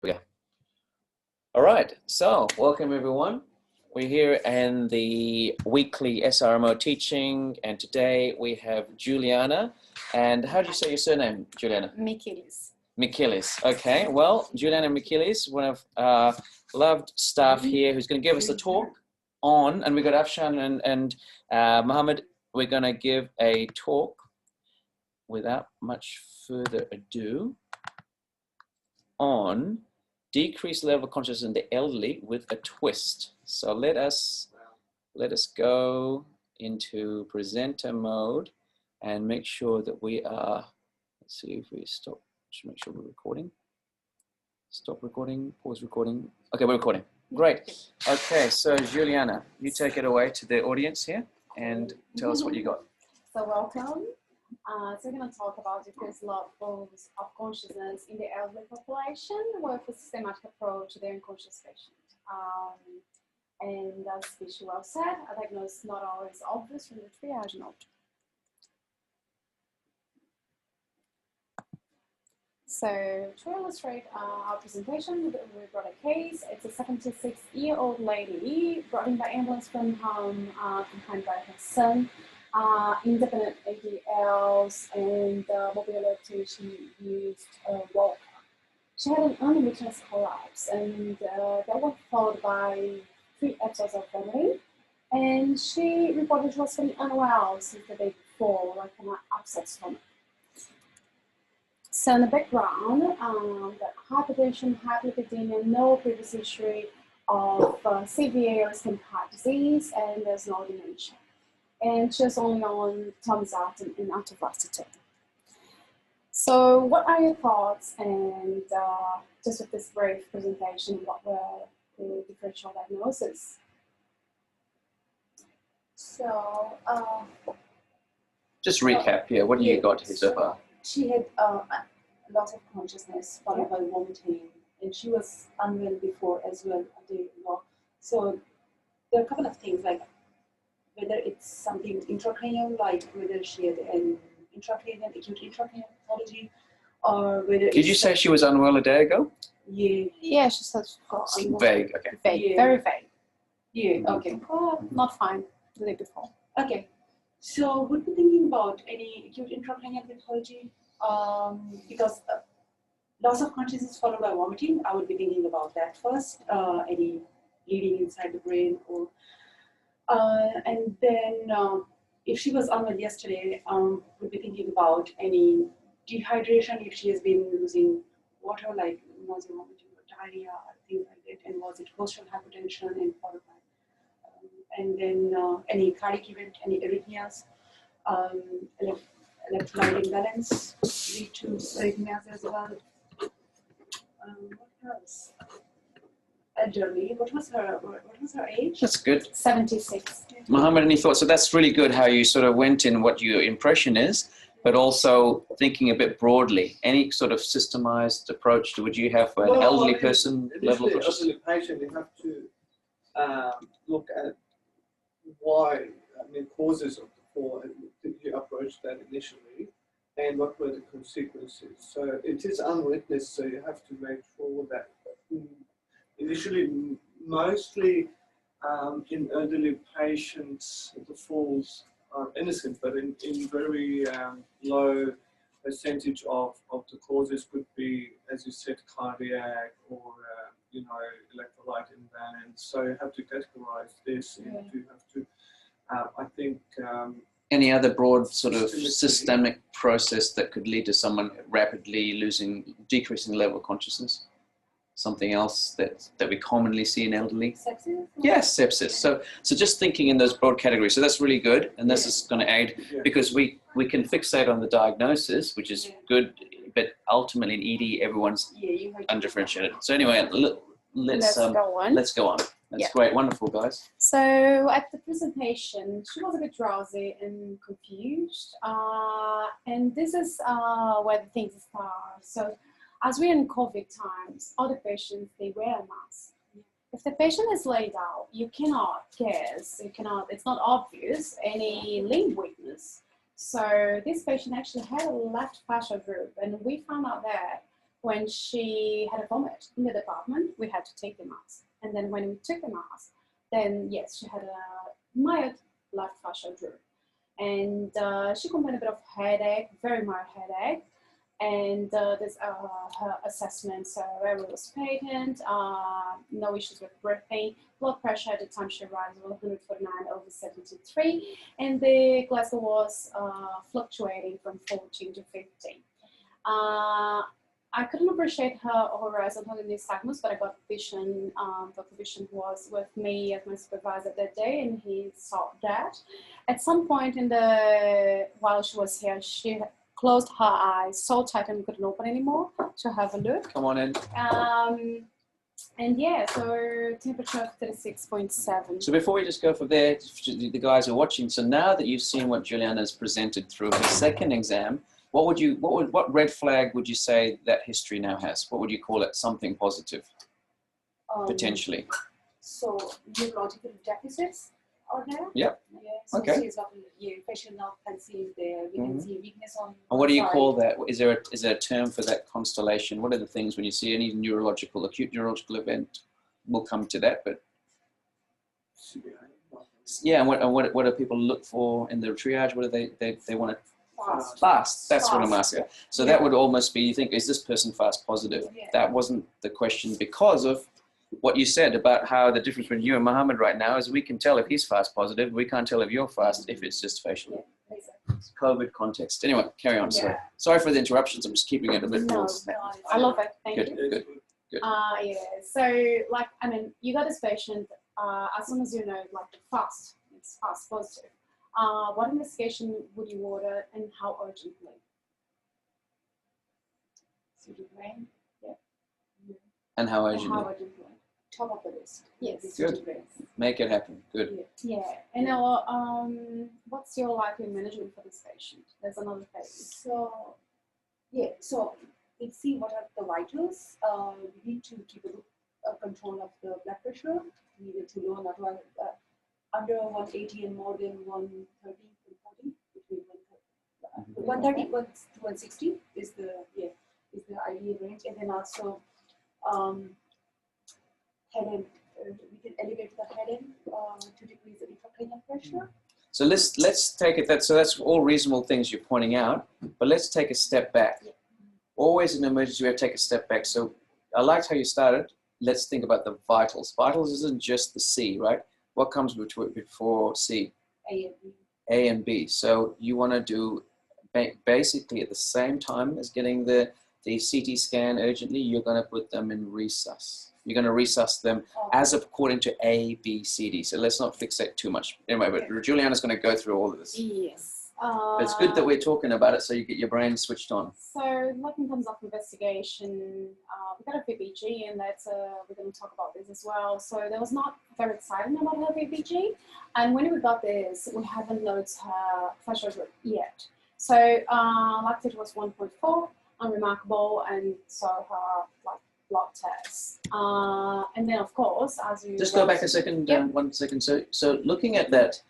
Okay. All right, so welcome everyone. We're here in the weekly SRMO teaching, and today we have Juliana. And how do you say your surname, Juliana? Michiles. Michiles. Okay, well, Julianna Michiles, one of our loved staff here who's going to give us a talk on, and we've got Afshan and Mohammed. We're going to give a talk without much further ado on decreased level of consciousness in the elderly with a twist. So let us go into presenter mode and make sure that we are, let's see if we stop, just make sure we're recording. Stop recording, pause recording. Okay, we're recording. Great. Okay, so Juliana, you take it away to the audience here and tell us what you got. So welcome. So we're going to talk about decreased levels of consciousness in the elderly population with a systematic approach to the unconscious patient. And as Fisher well said, a diagnosis not always obvious from the triage note. So to illustrate our presentation, we brought a case. It's a 76-year-old lady brought in by ambulance from home, confined by her son. Independent ADLs and mobility. She used a walker. She had an unwitnessed collapse, and that was followed by 3 episodes of vomiting. And she reported she was feeling unwell since the day before, like an upset stomach. So in the background, the hypertension, hyperlipidemia, no previous history of severe ischemic heart disease, and there's no dementia. And she's only on Tomzat and atorvastatin. So what are your thoughts, and just with this brief presentation, what were the differential diagnosis? So, Just recap here, what do you got here so far? she had a loss of consciousness followed by vomiting, and she was unwell before as well, So there are a couple of things, like whether it's something intracranial, like whether she had an intracranial, acute intracranial pathology, or whether Did you say she was unwell a day ago? Yeah. Yeah, she said Vague, okay. Vague, Yeah. very vague. Yeah, okay. Not fine the day before. Okay. So we'll be thinking about any acute intracranial pathology, because loss of consciousness followed by vomiting, I would be thinking about that first, any bleeding inside the brain, or and then if she was unwell yesterday, we'll be thinking about any dehydration, if she has been losing water, like nausea, vomiting, or diarrhea, or things like that, and was it postural hypertension, and followed by, and then any cardiac event, any arrhythmias, electrolyte imbalance lead to arrhythmias as well. What else? Elderly. What was her age? That's good. 76. Mohammed, any thoughts? So that's really good how you sort of went in what your impression is, but also thinking a bit broadly. Any sort of systemized approach would you have for an elderly person? Level of elderly patient, you have to look at why, causes of the fall, and you approach that initially, and what were the consequences. So it is unwitnessed, so you have to make sure that initially, mostly in elderly patients, the falls are innocent, but in very low percentage of the causes could be, as you said, cardiac or electrolyte imbalance. So you have to categorize this, and you have to, I think. Any other broad sort of systemic process that could lead to someone rapidly decreasing level of consciousness? Something else that we commonly see in elderly? Sepsis? Yes, sepsis. So just thinking in those broad categories. So that's really good, and this is going to aid because we can fixate on the diagnosis, which is good, but ultimately in ED everyone's undifferentiated. So anyway, let's go on. That's great, wonderful, guys. So at the presentation, she was a bit drowsy and confused, and this is where the things start. So as we're in COVID times, all the patients, they wear a mask. If the patient is laid out, you cannot guess, it's not obvious, any limb weakness. So this patient actually had a left fascial droop, and we found out that when she had a vomit in the department, we had to take the mask. And then when we took the mask, then yes, she had a mild left facial droop. And she complained a bit of headache, very mild headache. And this her assessment, so it was patent, no issues with breathing, blood pressure at the time she arrived was 149/73, and the Glasgow was fluctuating from 14 to 15. I couldn't appreciate her horizon in these segments, but I got vision. Dr. Vision was with me as my supervisor that day, and he saw that. At some point while she was here, she closed her eyes so tight and couldn't open anymore to have a look. Come on in. And yeah, so temperature of 36.7. So before we just go from there, the guys are watching. So now that you've seen what Julianna's presented through her second exam, what red flag would you say that history now has? What would you call it? Something positive, potentially. So neurological deficits are there. Yep. Yeah, so Okay. she's got facial nerve palsy is there. We can see weakness on. And what do you side. call that? Is there a term for that constellation? What are the things when you see any acute neurological event? We'll come to that, but yeah. And what do people look for in the triage? What do they want to? Fast. That's what I'm asking. So that would almost be, you think, is this person fast positive? Yeah. That wasn't the question because of what you said about how the difference between you and Mohammed right now is we can tell if he's fast positive. We can't tell if you're fast if it's just facial. Yeah, exactly. COVID context. Anyway, carry on. Yeah. Sorry for the interruptions. I'm just keeping it a bit No, more. I love it. Thank Good. you. Good. Yeah. So, like, I mean, you got this patient. As soon as you know, like, it's fast positive. What investigation would you order and how urgently? CT brain. Yeah. And how And urgently? how urgently? Top of the list. Yes. The Good. CT brain. Make it happen. Good. Yeah. And what's your likely management for this patient? There's another phase. So, yeah, so let's see what are the vitals. We need to keep a control of the blood pressure. We need to know not under 180 and more than 130 and 40, between 130 to 160 is the ideal range, and then also head end. We can elevate the head end to decrease the intracranial pressure. So let's take it. So that's all reasonable things you're pointing out. But let's take a step back. Yeah. Always in an emergency, we have to take a step back. So I liked how you started. Let's think about the vitals. Vitals isn't just the C, right? What comes before C? A and B. A and B. So you want to do basically at the same time as getting the CT scan urgently, you're going to put them in resus. You're going to resus them as according to A, B, C, D. So let's not fixate too much. Anyway, but Juliana's going to go through all of this. Yes. But it's good that we're talking about it so you get your brain switched on. So, like in terms of investigation, we got a VBG, and that's we're going to talk about this as well. So, there was not very exciting about her VBG, and when we got this, we haven't noticed her facial droop yet. So, lactate was 1.4, unremarkable, and so her blood tests. And then, of course, as you just go back a second, Yep. 1 second. So looking at that,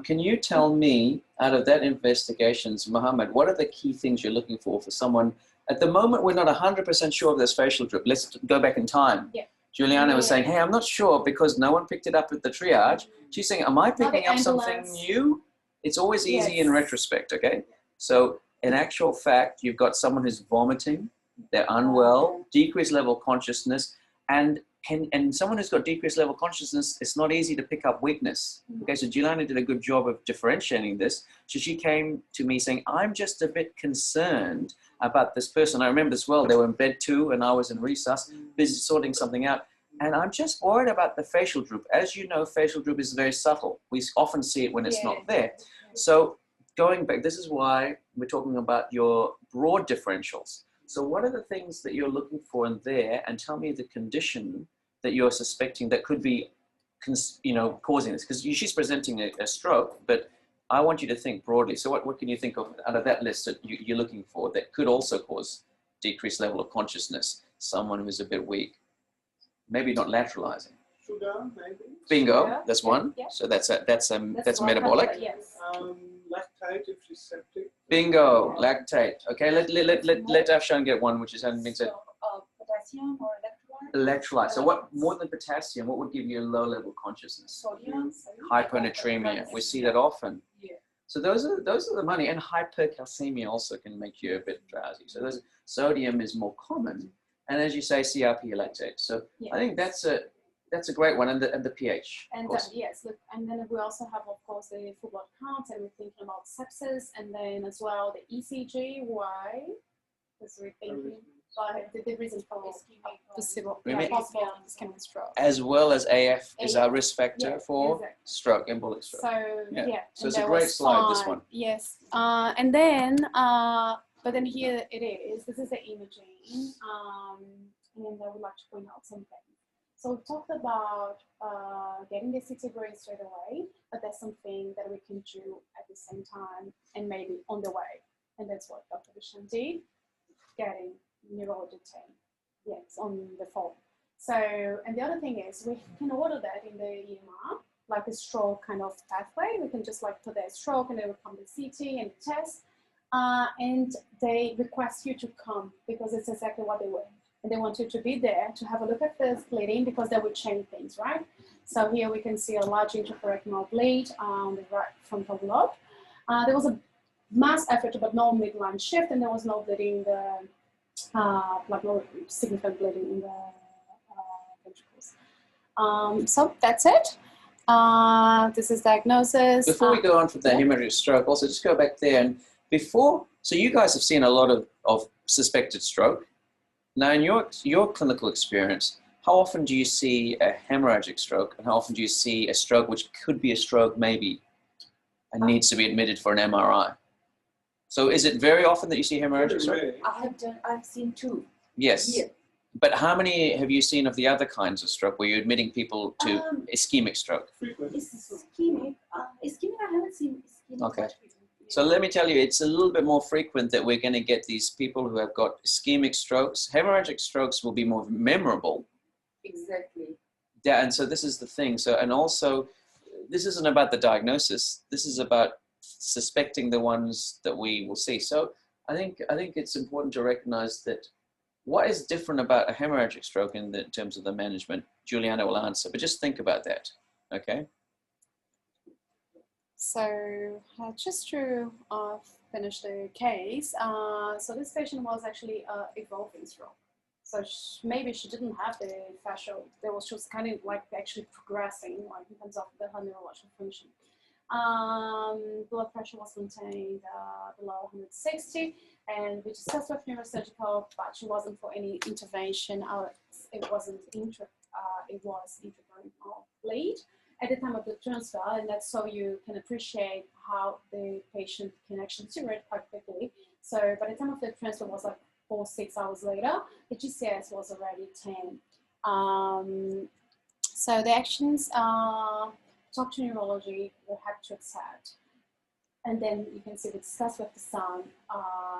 can you tell me, out of that investigations, Mohammed, what are the key things you're looking for someone? At the moment, we're not 100% sure of this facial drip. Let's go back in time. Yeah. Juliana was saying, hey, I'm not sure because no one picked it up at the triage. She's saying, am I picking up something new? It's always easy in retrospect, okay? So in actual fact, you've got someone who's vomiting, they're unwell, decreased level of consciousness, and someone who's got decreased level of consciousness, it's not easy to pick up weakness. Okay, so Juliana did a good job of differentiating this. So she came to me saying, I'm just a bit concerned about this person. I remember as well, they were in bed too, and I was in resus, busy sorting something out. And I'm just worried about the facial droop. As you know, facial droop is very subtle. We often see it when it's not there. So going back, this is why we're talking about your broad differentials. So what are the things that you're looking for in there, and tell me the condition that you're suspecting that could be, causing this? Because she's presenting a stroke, but I want you to think broadly. So what can you think of out of that list that you're looking for that could also cause decreased level of consciousness? Someone who's a bit weak, maybe not lateralizing. Sugar, maybe. Bingo, Yeah. that's one. Yeah. So that's metabolic. Yes. lactate if she's septic. Bingo, lactate. Okay, let Afshan get one, which is hadn't been said. So, potassium or Electrolyte. So what, more than potassium, what would give you a low level consciousness? sodium. Hyponatremia. We see that often. Yeah. So those are the money, and hypercalcemia also can make you a bit drowsy. So sodium is more common, and as you say, CRP lactate. So I think that's a great one, and the pH. And yes, look, and then we also have, of course, the full blood count, and we're thinking about sepsis, and then as well the ECG. Why? Because we're thinking about the reason for possible ischemic stroke. As well as AF is our risk factor for stroke, embolic stroke. So so it's a great slide, this one. Yes, and then but then here it is. This is the imaging, and I would like to point out something. So we talked about getting the CT brain straight away, but there's something that we can do at the same time and maybe on the way. And that's what Dr. Julianna did, getting neurology team, yes, on the phone. So, and the other thing is we can order that in the EMR, like a stroke kind of pathway. We can just like put a stroke and then will come the CT and the test. And they request you to come because it's exactly what they want. And they want you to be there to have a look at the bleeding because that would change things, right? So here we can see a large intraparenchymal bleed on the right frontal lobe. There was a mass effort but no midline shift, and there was no bleeding in the, like no significant bleeding in the ventricles. So that's it. This is diagnosis. Before we go on from the hemorrhagic stroke, also just go back there and before, so you guys have seen a lot of suspected stroke. Now, in your clinical experience, how often do you see a hemorrhagic stroke, and how often do you see a stroke which could be a stroke maybe and needs to be admitted for an MRI? So is it very often that you see hemorrhagic stroke? I've seen two. Yes. Yeah. But how many have you seen of the other kinds of stroke where you're admitting people to ischemic stroke? Ischemic. Ischemic, I haven't seen ischemic. Okay. So let me tell you, it's a little bit more frequent that we're going to get these people who have got ischemic strokes. Hemorrhagic strokes will be more memorable. Exactly. Yeah, and so this is the thing. So, and also, this isn't about the diagnosis. This is about suspecting the ones that we will see. So I think it's important to recognize that what is different about a hemorrhagic stroke in terms of the management, Julianna will answer, but just think about that, okay? So just to finish the case, so this patient was actually evolving stroke. So maybe she didn't have the fascial, she was kind of like actually progressing like in terms of her neurological function. Blood pressure was maintained below 160, and we discussed with neurosurgical, but she wasn't for any intervention. It wasn't it was intraparenchymal bleed at the time of the transfer, and that's so you can appreciate how the patient can actually deteriorate quite quickly. So by the time of the transfer was like 4 or 6 hours later, the GCS was already 10. So the actions, talk to neurology, we had to accept. And then you can see we discussed with the son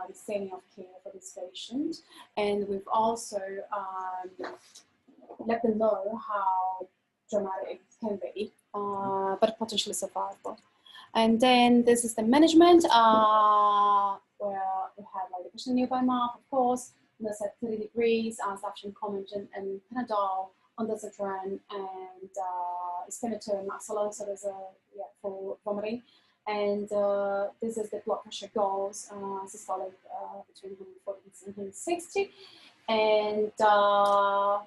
the setting of care for this patient. And we've also let them know how dramatic it can be, but potentially survivable. And then this is the management, where we have like the patient nearby mouth, of course, nurse at 30 degrees, suction Comagent and Panadol, ondansetron, and Ischaemic maxillon, so there's a, for vomiting. And this is the blood pressure goals, systolic between 140 and 160. And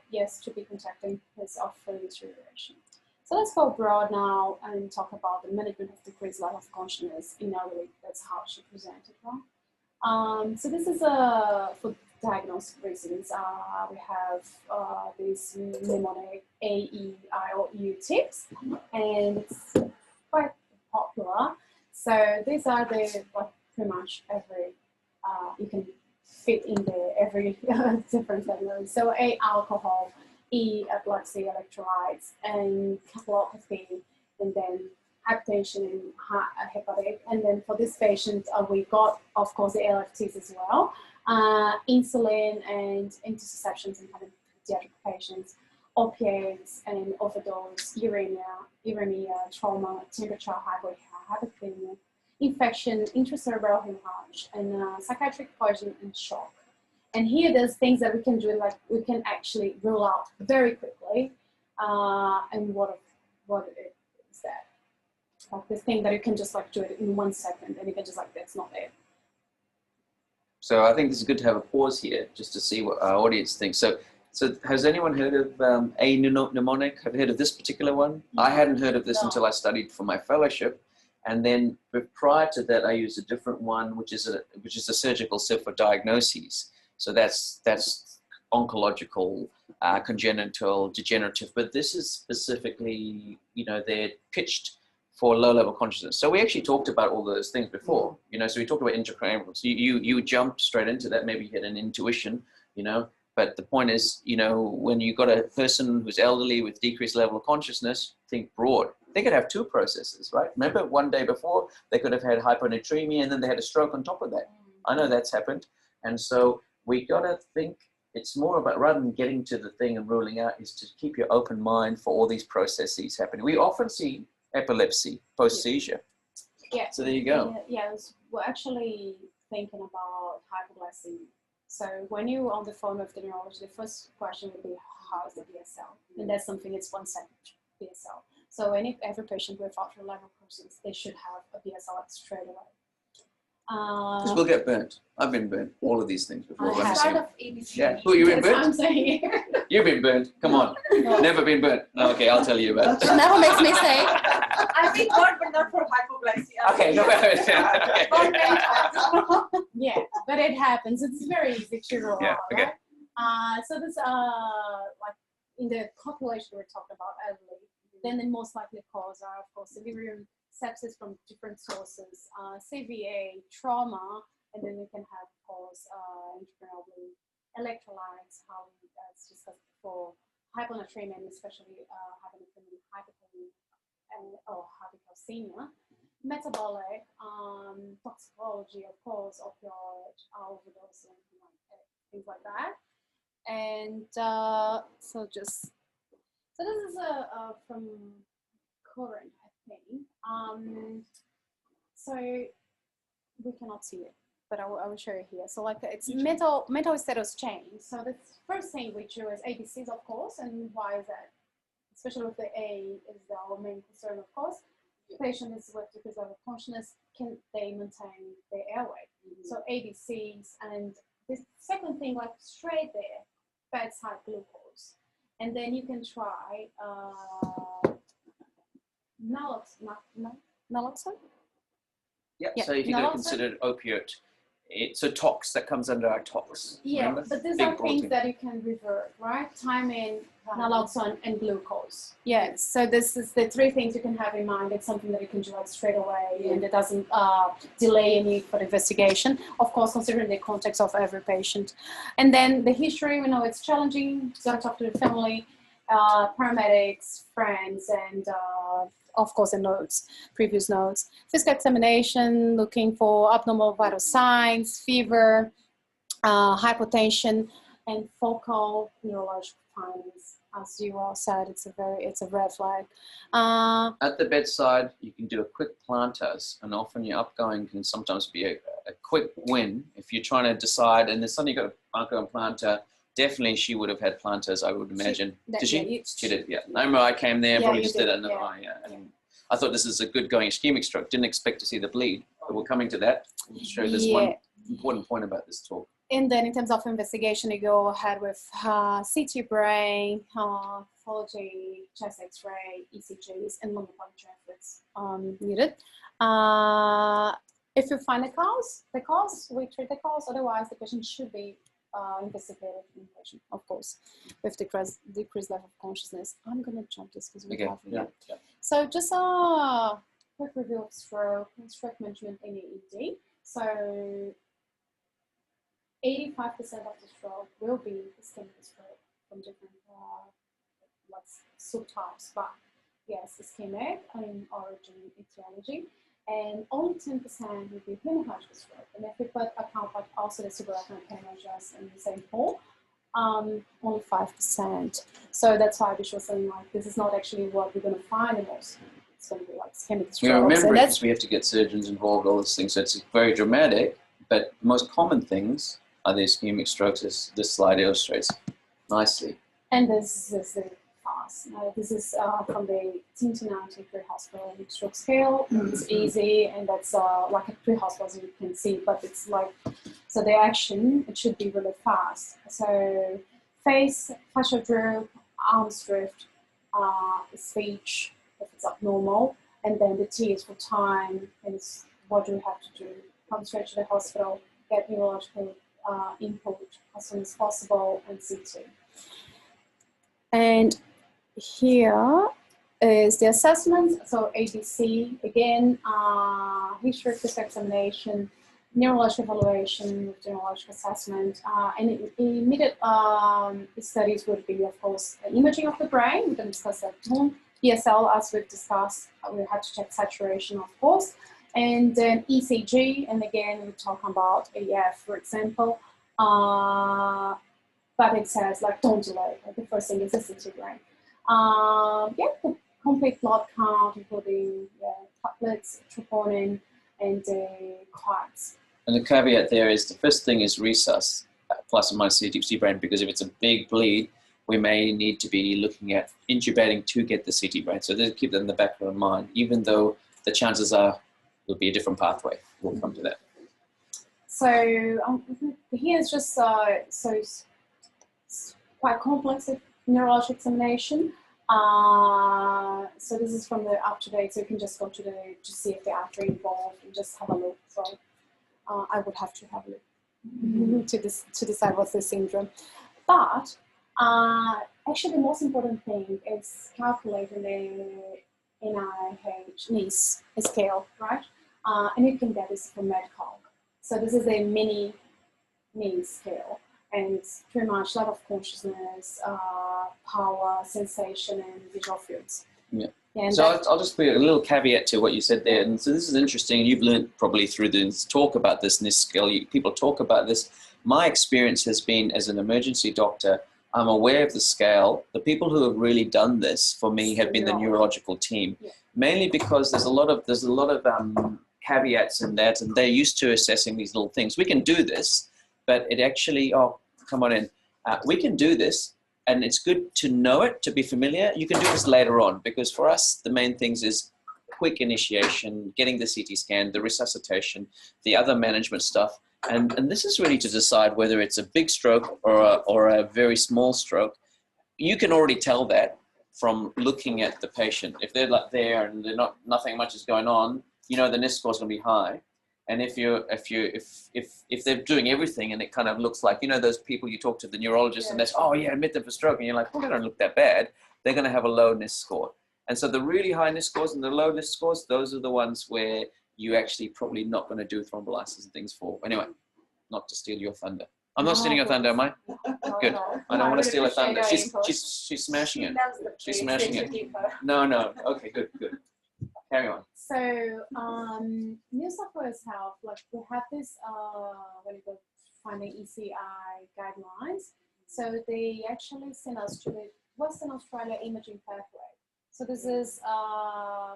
yes, to be contacting his of further deterioration. So let's go broad now and talk about the management of decreased level of consciousness in elderly. That's how she presented, right? So this is for diagnostic reasons. We have these mnemonic AEIOU tips, and it's quite popular. So these are the pretty much every you can fit in there every different level. So A, alcohol, E, epilepsy, electrolytes, and capillopathy, and then hypertension and hepatic. And then for this patient, we got, of course, the LFTs as well, insulin and intussusceptions in kind of pediatric patients, opiates and overdose, uremia, trauma, temperature, hypothermia, infection, intracerebral hemorrhage, and psychiatric poison and shock. And here there's things that we can do, like we can actually rule out very quickly. And what is that? Like this thing that you can just like do it in 1 second and you can just like, that's not it. So I think this is good to have a pause here just to see what our audience thinks. So has anyone heard of a mnemonic? Have you heard of this particular one? No. I hadn't heard of this No. until I studied for my fellowship. And then prior to that, I used a different one, which is a surgical set for diagnoses. So that's oncological, congenital, degenerative. But this is specifically, they're pitched for low-level consciousness. So we actually talked about all those things before, so we talked about intracranial. So you jumped straight into that, maybe you had an intuition, but the point is, when you got a person who's elderly with decreased level of consciousness, think broad. They could have two processes, right? Remember one day before, they could have had hyponatremia and then they had a stroke on top of that. I know that's happened. And so we got to think it's more about, rather than getting to the thing and ruling out, is to keep your open mind for all these processes happening. We often see epilepsy post-seizure. Yeah. So there you go. We're actually thinking about hypoglycemia. So when you're on the phone with the neurologist, the first question would be, how's the BSL? And that's something, it's 1 second BSL. So every patient with ultra-level consciousness, they should have a BSL straight away. Because we'll get burnt. I've been burnt. All of these things before. I have. Start of ABC. Yeah. Well, you've been That's what I'm burnt? saying. You've been burnt. Come on. No. Never been burnt. Okay, I'll tell you about it. Never makes me say. I've been burnt, but not for hypoglycemia. Okay, no. Okay. Not many times. Yeah, but it happens. It's very easy to rule Yeah, out, okay. right? So this, like in the population we're talking about, elderly, then the most likely cause are, of course, delirium, sepsis from different sources, CVA, trauma, and then you can have, of course, intracranial bleed, electrolytes, how we discussed before, hyponatremia, and especially hyponatremia, hyperkalemia, or hypocalcemia, metabolic, toxicology, of course, opioid overdose, and things like that. And so this is from current, I think. So we cannot see it, but I will show you here. So like it's mental status change. So the first thing we do is ABCs, of course, and why is that? Especially with the A is our main concern, of course. The patient is with decreased level of consciousness, can they maintain their airway? So ABCs, and the second thing, like straight there, bedside glucose. And then you can try naloxone. Yeah, Yeah, so if you're going naloxone. to consider opioid, it's a tox that comes under our tox. Yeah, remember? but these Big are things protein. that you can revert, right? Thiamine, naloxone, and glucose. Yes, so this is the three things you can have in mind. It's something that you can do like straight away, and it doesn't delay any for investigation. Of course, considering the context of every patient. And then the history, we know it's challenging. You got to talk to the family, paramedics, friends, and of course the notes, previous notes. Physical examination, looking for abnormal vital signs, fever, hypotension, and focal neurological findings. As you all said, it's a red flag. At the bedside, you can do a quick planters, and often your upgoing can sometimes be a quick win. If you're trying to decide, and then suddenly you've got an outgoing planter, definitely she would have had planters, I would imagine. Did she? She did, yeah. I remember I came there, probably just did it in the eye. Yeah. And I thought this is a good going ischemic stroke. Didn't expect to see the bleed, but we're coming to that. We'll show this one important point about this talk. And then in terms of investigation, you go ahead with CT brain, pathology, chest x-ray, ECGs, and lumbar puncture if it's needed. If you find the cause, we treat the cause. Otherwise, the patient should be investigated in patient, of course, with decreased level of consciousness. I'm going to jump this because we have it. Yeah. So just a quick review of stroke management in ED. So 85% of the stroke will be ischemic stroke from different subtypes, but yes, ischemic in origin, etiology, and only 10% will be hemorrhagic stroke. And if we put account like also the subarachnoid hemorrhages in the same pool, only 5%. So that's why Bish was saying like this is not actually what we're going to find the most. it's going to be like ischemic We strokes. remember And it that's because we have to get surgeons involved, all these things. So it's very dramatic, but the most common things are the ischemic strokes, as this slide illustrates nicely. And this is the fast. This is from the Cincinnati pre-hospital stroke scale. It's easy, and that's like a pre-hospital, as you can see, but it's like, so the action, it should be really fast. So face, facial droop, arms drift, speech, if it's abnormal, and then the T is for time, and it's what do we have to do? Come straight to the hospital, get neurological input as soon as possible, and CT. And here is the assessment. So ABC, again, history physical examination, neurological evaluation with neurological assessment, and immediate studies would be, of course, imaging of the brain. We can discuss that too. PSL, as we've discussed, we have to check saturation, of course. And then ECG, and again, we're talking about AF, for example. But it says, like, don't delay. Like, the first thing is the CT brain. Yeah, the complete blood count, including platelets, troponin, and the clots. And the caveat there is the first thing is resus, plus or minus CT brain, because if it's a big bleed, we may need to be looking at intubating to get the CT brain. So just keep that in the back of our mind, even though the chances are will be a different pathway. We'll come to that. So here is just so it's quite complex neurological examination. So this is from the up-to-date, so you can just go to see if the artery involved and just have a look. So I would have to have a look to decide what's the syndrome. But actually, the most important thing is calculating the NIH NICE scale, right? And you can get this from MedCalc. So this is a mini NICE scale, and it's pretty much a lot of consciousness, power, sensation, and visual fields. Yeah. And so I'll just put a little caveat to what you said there. And so this is interesting. You've learned probably through this talk about this NICE scale. People talk about this. My experience has been as an emergency doctor, I'm aware of the scale. The people who have really done this for me have been the neurological team, mainly because there's a lot of caveats in that, and they're used to assessing these little things. We can do this, but it actually, come on in. We can do this, and it's good to know it, to be familiar. You can do this later on, because for us, the main things is quick initiation, getting the CT scan, the resuscitation, the other management stuff. And this is really to decide whether it's a big stroke or a very small stroke. You can already tell that from looking at the patient. If they're like there and nothing much is going on, you know the NIST score is going to be high. And if they're doing everything and it kind of looks like, you know, those people you talk to, the neurologist, and that's, admit them for stroke, and you're like, well, they don't look that bad. They're going to have a low NIST score. And so the really high NIST scores and the low NIST scores, those are the ones where you actually probably not going to do thrombolysis and things for. Anyway, not to steal your thunder. I'm not stealing your thunder, am I? Good. I don't want to steal her thunder. She's smashing it. She's smashing it. No. Okay, good. Carry on. So New South Wales Health, like we have this when you go finding ECI guidelines. So they actually send us to the Western Australia imaging pathway. So this is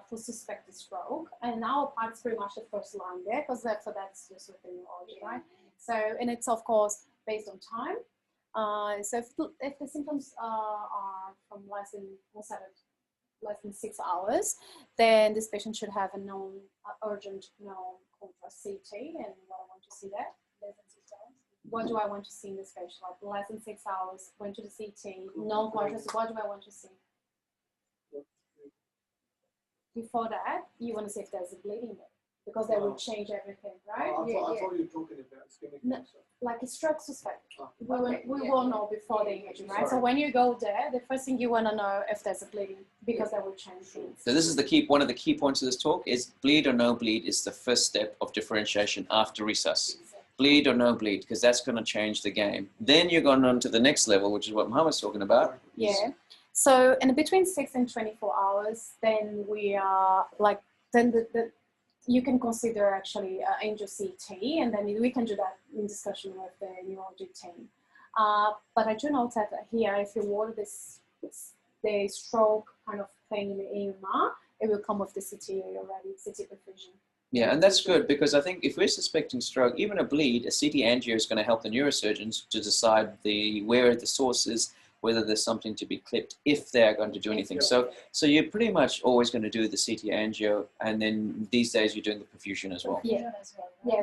for suspected stroke, and our part is pretty much the first line there, because that's just with the neurology, right? So, and it's of course based on time. So if the symptoms are from less than 6 hours, then this patient should have a known urgent known contrast CT. And what I want to see there, less than 6 hours. What do I want to see in this patient? Like less than 6 hours, went to the CT, no contrast. What do I want to see? Before that, you want to see if there's a bleeding there, because that would change everything, right? I thought you were talking about ischemic cancer. Like a stroke suspect. We will know before the imaging, right? So when you go there, the first thing you want to know if there's a bleeding, because that will change things. So this is one of the key points of this talk is bleed or no bleed is the first step of differentiation after resus. Bleed or no bleed, because that's going to change the game. Then you're going on to the next level, which is what Mohamed's talking about. Yeah. So in between 6 and 24 hours, then we are you can consider actually angio CT, and then we can do that in discussion with the neurology team. But I do note that here, if you water the stroke kind of thing in the EMR, it will come with the CT already, CT perfusion. Yeah, and that's good because I think if we're suspecting stroke, even a bleed, a CT angio is going to help the neurosurgeons to decide where the source is, whether there's something to be clipped, if they're going to do anything. So you're pretty much always going to do the CT angio, and then these days you're doing the perfusion as well. Yeah,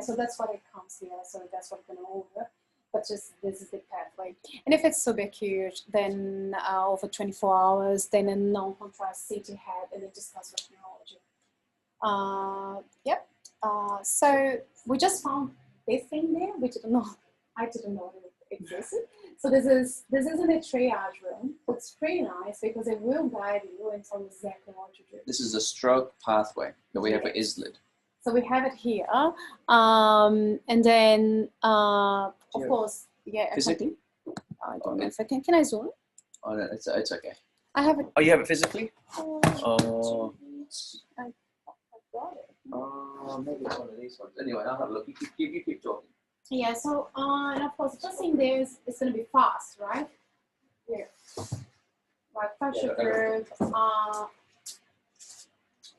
so that's what it comes here. So that's what we're going to order. But just this is the pathway. And if it's subacute, then over 24 hours, then a non-contrast CT head, and then discuss with neurology. Yep. So we just found this thing there. We didn't know. I didn't know it existed. So this is in a triage room. It's pretty nice because it will guide you and tell you exactly what to do. This is a stroke pathway that we have for ISLID. So we have it here, and then of course, yeah. Physically? I don't know if I can. Can I zoom? Oh no, it's okay. I have it. Oh, you have it physically? Oh. I got it. Oh, maybe it's one of these ones. Anyway, I'll have a look. You keep talking. Yeah. So and of course, just in there is it's going to be fast, right? Here, like pressure group.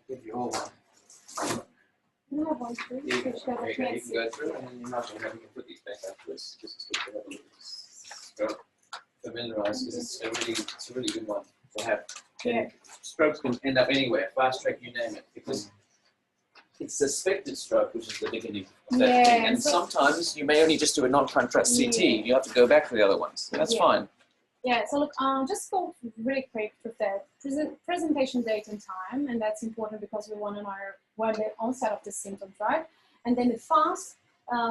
Give you all one. You have one too. You can go through, and then you're not going to have to put these back afterwards. Just to have a look at stroke. Familiarise, because it's a really good one to have. Yeah. Strokes can end up anywhere, fast track, you name it, because it's suspected stroke, which is the beginning of that thing. And so sometimes you may only just do a non-contrast CT. You have to go back to the other ones. That's fine. Yeah, so look, just go really quick with that presentation date and time, and that's important because we want to know when the onset of the symptoms, right? And then the fast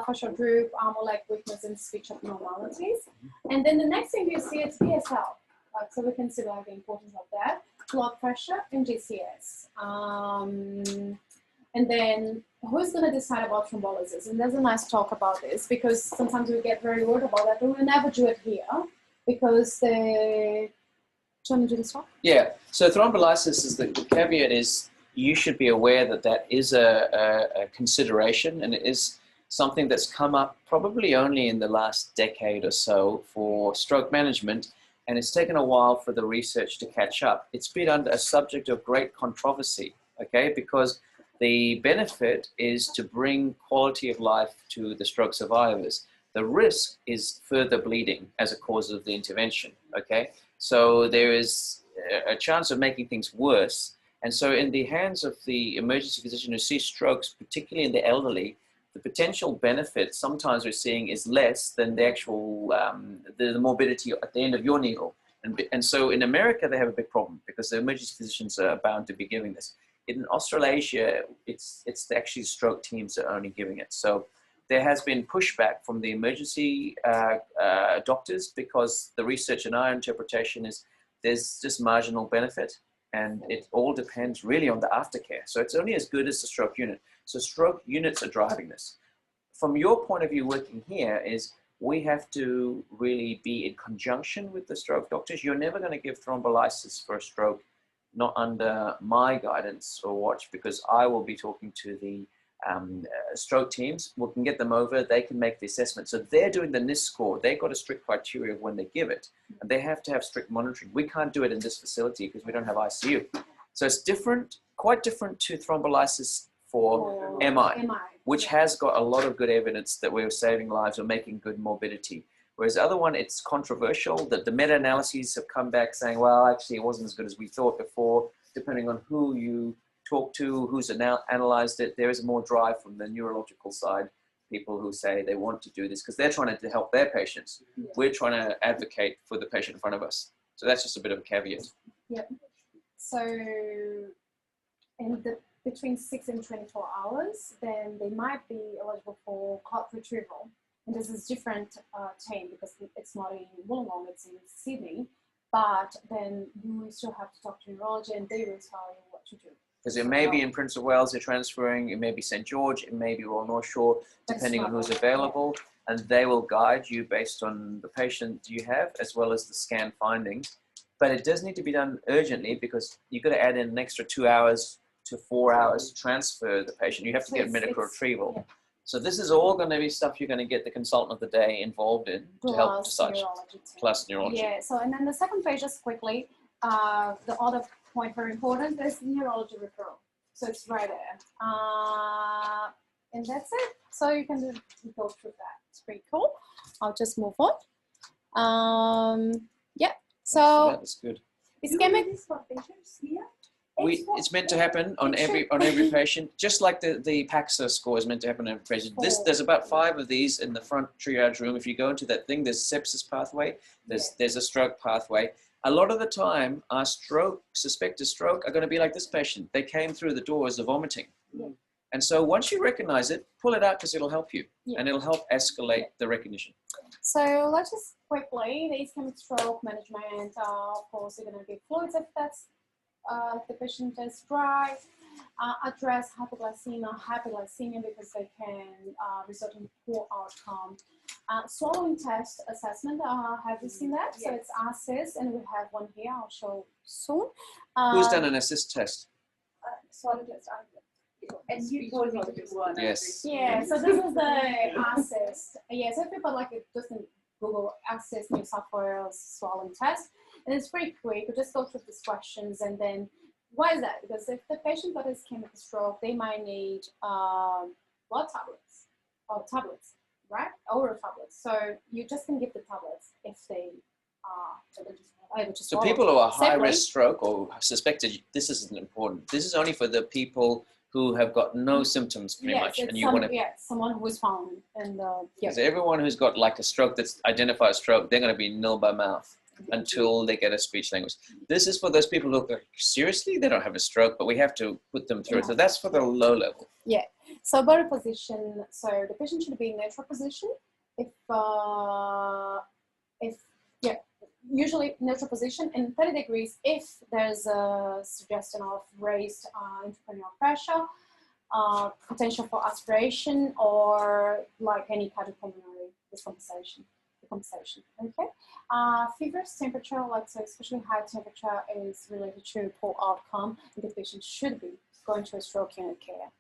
facial droop, more like weakness and speech abnormalities. And then the next thing you see is BSL, so we can see like the importance of that, blood pressure and GCS. And then who's going to decide about thrombolysis? And there's a nice talk about this because sometimes we get very worried about that, but we'll never do it here. Because do you want to do this one? Yeah, so thrombolysis is the caveat is you should be aware that that is a consideration, and it is something that's come up probably only in the last decade or so for stroke management, and it's taken a while for the research to catch up. It's been under a subject of great controversy, okay, because the benefit is to bring quality of life to the stroke survivors. The risk is further bleeding as a cause of the intervention, okay? So there is a chance of making things worse. And so in the hands of the emergency physician who sees strokes, particularly in the elderly, the potential benefit sometimes we're seeing is less than the actual, the morbidity at the end of your needle. And so in America, they have a big problem because the emergency physicians are bound to be giving this. In Australasia, it's actually stroke teams that are only giving it. So there has been pushback from the emergency doctors because the research and our interpretation is there's just marginal benefit, and it all depends really on the aftercare. So it's only as good as the stroke unit. So stroke units are driving this. From your point of view working here is we have to really be in conjunction with the stroke doctors. You're never going to give thrombolysis for a stroke not under my guidance or watch, because I will be talking to the stroke teams. We can get them over, they can make the assessment. So they're doing the NIST score. They've got a strict criteria of when they give it, and they have to have strict monitoring. We can't do it in this facility because we don't have ICU. So it's different, quite different to thrombolysis for MI, which has got a lot of good evidence that we're saving lives or making good morbidity. Whereas the other one, it's controversial, that the meta-analyses have come back saying, well, actually it wasn't as good as we thought before, depending on who you talk to, who's analyzed it. There is more drive from the neurological side, people who say they want to do this because they're trying to help their patients. Yeah. We're trying to advocate for the patient in front of us. So that's just a bit of a caveat. Yep. So between 6 and 24 hours, then they might be eligible for clot retrieval. And this is different team because it's not in Wollongong, it's in Sydney. But then you still have to talk to neurology and they will tell you what to do. Because it may be in Prince of Wales they're transferring, it may be St George, it may be Royal North Shore, depending on who's available. And they will guide you based on the patient you have as well as the scan findings. But it does need to be done urgently because you've got to add in an extra 2 hours to 4 hours to transfer the patient. You have to get medical retrieval. Yeah. So this is all going to be stuff you're going to get the consultant of the day involved in to help decide. Plus neurology. Yeah, so and then the second phase, just quickly, the other point very important is neurology referral. So it's right there. And that's it. So you can go through that. It's pretty cool. I'll just move on. Yeah. So that's good. ischemic. For patients here? It's meant to happen on every patient, just like the PAXA score is meant to happen on every patient. There's about 5 of these in the front triage room. If you go into that thing, there's sepsis pathway, there's a stroke pathway. A lot of the time, our suspected stroke are going to be like this patient. They came through the doors of vomiting. Yeah. And so once you recognize it, pull it out because it'll help you. Yeah. And it'll help escalate the recognition. So let's just quickly, the ischemic stroke management, of course, you're going to give fluids if that's the patient is dry, address hypoglycemia because they can result in poor outcome. Swallowing test assessment, have you seen that? Yes. So it's ASIS, and we have one here, I'll show soon. Who's done an assist test? Swallow test. And you told me to do one. Yes. Yeah, so this is the ASIS. Yeah, so if people like it, just in Google ASIS New South Wales swallowing test. And it's pretty quick. We just go through these questions, and then why is that? Because if the patient got ischemic stroke, they might need blood tablets or tablets, right? Oral tablets. So you just can give the tablets if they are able to swallow. So people who are high risk stroke or suspected, this isn't important. This is only for the people who have got no symptoms pretty much, and you want to someone who is found and because everyone who's got like a stroke that's identified stroke, they're going to be nil by mouth until they get a speech language. This is for those people who are seriously, they don't have a stroke, but we have to put them through it. So that's for the low level. Yeah. So body position. So the patient should be in neutral position. Usually neutral position, and 30 degrees if there's a suggestion of raised intracranial pressure, potential for aspiration, or like any cardiopulmonary decompensation. Okay. Fevers, temperature, like so, especially high temperature is related to poor outcome, and the patient should be going to a stroke unit care.